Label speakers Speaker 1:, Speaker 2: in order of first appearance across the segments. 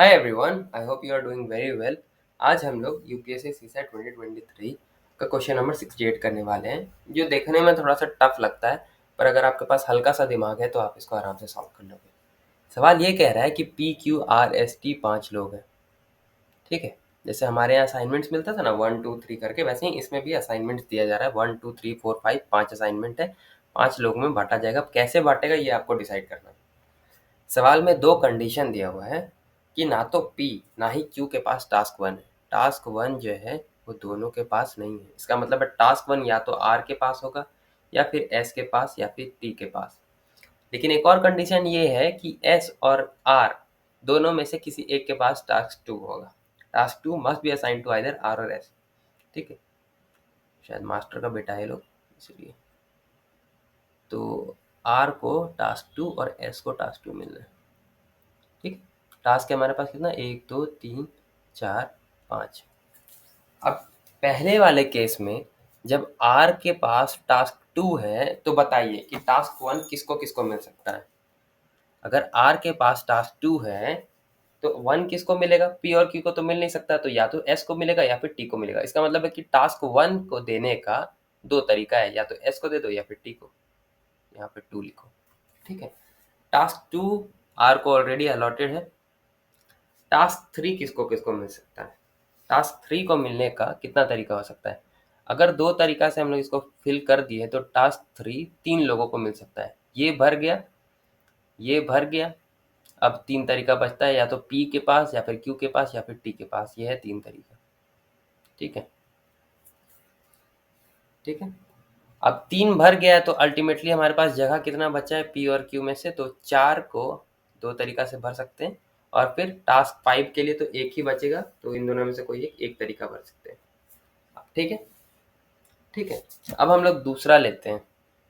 Speaker 1: Hi everyone, I hope you are doing very well. आज हम लोग यूपीएससी सीसैट 2023 का क्वेश्चन नंबर 68 करने वाले हैं, जो देखने में थोड़ा सा टफ लगता है, पर अगर आपके पास हल्का सा दिमाग है तो आप इसको आराम से सॉल्व कर लोगे। सवाल ये कह रहा है कि P Q R S T 5 लोग हैं। ठीक है, जैसे हमारे यहाँ असाइनमेंट्स मिलता था ना 1 2 3 करके, वैसे ही इसमें भी असाइनमेंट्स दिया जा रहा है। 1 2 3 4 5 5 असाइनमेंट है। 5 लोगों में बांटा जाएगा। कैसे बांटेगा ये आपको डिसाइड करना है। सवाल में दो कंडीशन दिया हुआ है कि ना तो P ना ही Q के पास टास्क 1 है। टास्क 1 जो है वो दोनों के पास नहीं है। इसका मतलब है टास्क 1 या तो R के पास होगा या फिर S के पास या फिर T के पास। लेकिन एक और कंडीशन ये है कि S और R दोनों में से किसी एक के पास टास्क 2 होगा। Task 2 must be assign to either R और S। ठीक है, शायद मास्टर का बेटा है लोग, इसलिए तो R को टास्क 2 और S को टास्क 2 मिलना है। ठीक है, टास्क है हमारे पास कितना, 1 2 3 4 5। अब पहले वाले केस में जब R के पास टास्क 2 है तो बताइए कि टास्क 1 किसको किसको मिल सकता है। अगर R के पास टास्क 2 है तो 1 किसको मिलेगा, P और Q को तो मिल नहीं सकता, तो या तो S को मिलेगा या फिर T को मिलेगा। इसका मतलब है कि टास्क 1 को देने का दो तरीका है, या तो S को दे दो या फिर T को। यहाँ पे 2 लिखो। ठीक है, टास्क 2 R को ऑलरेडी अलॉटेड है। टास्क 3 किसको किसको मिल सकता है। टास्क 3 को मिलने का कितना तरीका हो सकता है। अगर दो तरीका से हम लोग इसको फिल कर दिए तो टास्क 3 3 लोगों को मिल सकता है। ये भर गया, ये भर गया। अब 3 तरीका बचता है, या तो P के पास या फिर Q के पास या फिर T के पास। ये है 3 तरीका। ठीक है, ठीक है। अब 3 भर गया है तो अल्टीमेटली हमारे पास जगह कितना बचा है P और Q में से, तो 4 को दो तरीका से भर सकते हैं। और फिर टास्क 5 के लिए तो एक ही बचेगा, तो इन दोनों में से कोई एक तरीका भर सकते हैं। ठीक है, ठीक है। अब हम लोग दूसरा लेते हैं।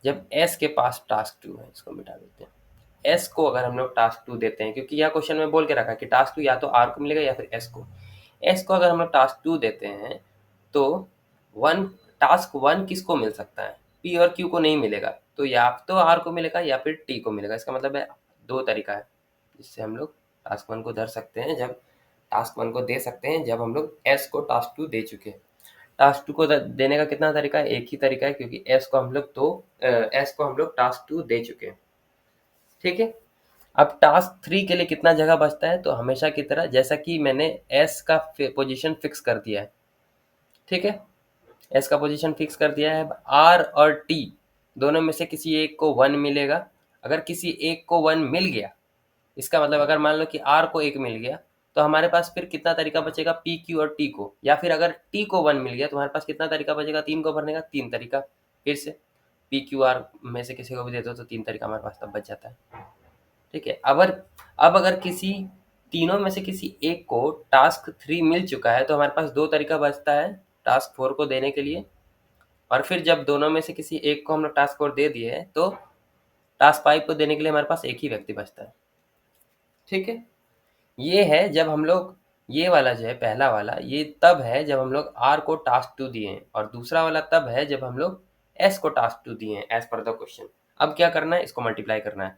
Speaker 1: जब S के पास टास्क 2 है, इसको मिटा देते हैं। S को अगर हम लोग टास्क 2 देते हैं, क्योंकि यह क्वेश्चन में बोल के रखा कि टास्क 2 या तो R को मिलेगा या फिर S को। S को अगर हम लोग टास्क 2 देते हैं तो टास्क 1 किसको मिल सकता है, P और Q को नहीं मिलेगा, तो या तो R को मिलेगा या फिर T को मिलेगा। इसका मतलब है दो तरीका है जिससे हम लोग टास्क 1 को धर सकते हैं, जब टास्क 1 को दे सकते हैं जब हम लोग S को टास्क 2 दे चुके हैं। टास्क 2 को देने का कितना तरीका है, एक ही तरीका है, क्योंकि S को हम लोग टास्क 2 दे चुके हैं। ठीक है, अब टास्क 3 के लिए कितना जगह बचता है, तो हमेशा की तरह जैसा कि मैंने S का पोजीशन फिक्स कर दिया है। ठीक है, S का पोजीशन फिक्स कर दिया है। R और T दोनों में से किसी एक को 1 मिलेगा। अगर किसी एक को 1 मिल गया, इसका मतलब अगर मान लो कि R को 1 मिल गया, तो हमारे पास फिर कितना तरीका बचेगा, P Q और T को। या फिर अगर T को 1 मिल गया तो हमारे पास कितना तरीका बचेगा, 3 को भरने का 3 तरीका। फिर से P Q R में से किसी को भी दे दो तो 3 तरीका हमारे पास तब बच जाता है। ठीक है, अब अगर किसी तीनों में से किसी एक को टास्क 3 मिल चुका है तो हमारे पास दो तरीका बचता है टास्क 4 को देने के लिए। और फिर जब दोनों में से किसी एक को हम लोग टास्क 4 दे दिए है तो टास्क 5 को देने के लिए हमारे पास एक ही व्यक्ति बचता है। ठीक है, ये है जब हम लोग, ये वाला जो है पहला वाला, ये तब है जब हम लोग R को टास्क 2 दिए हैं, और दूसरा वाला तब है जब हम लोग S को टास्क 2 दिए हैं एज पर द क्वेश्चन। अब क्या करना है, इसको मल्टीप्लाई करना है।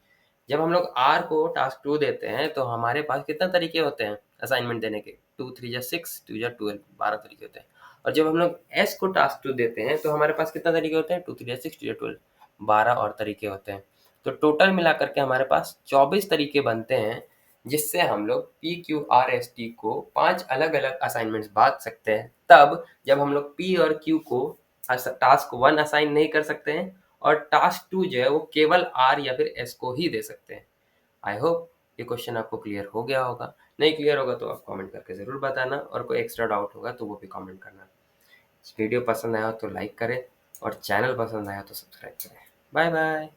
Speaker 1: जब हम लोग R को टास्क 2 देते हैं तो हमारे पास कितना तरीके होते हैं असाइनमेंट देने के, 2 3 6 2 12, 12 तरीके होते हैं। और जब हम लोग S को टास्क 2 देते हैं तो हमारे पास कितना तरीके होते हैं, 2 3 6 2 12, 12 और तरीके होते हैं। तो टोटल मिला करके हमारे पास 24 तरीके बनते हैं, जिससे हम लोग P Q R S T को 5 अलग अलग असाइनमेंट्स बांट सकते हैं, तब जब हम लोग पी और क्यू को टास्क 1 असाइन नहीं कर सकते हैं, और टास्क 2 जो है वो केवल आर या फिर एस को ही दे सकते हैं। आई होप ये क्वेश्चन आपको क्लियर हो गया होगा। नहीं क्लियर होगा तो आप कमेंट करके ज़रूर बताना, और कोई एक्स्ट्रा डाउट होगा तो वो भी कमेंट करना। वीडियो पसंद आया हो तो लाइक करें, और चैनल पसंद आया तो सब्सक्राइब करें। Bye bye.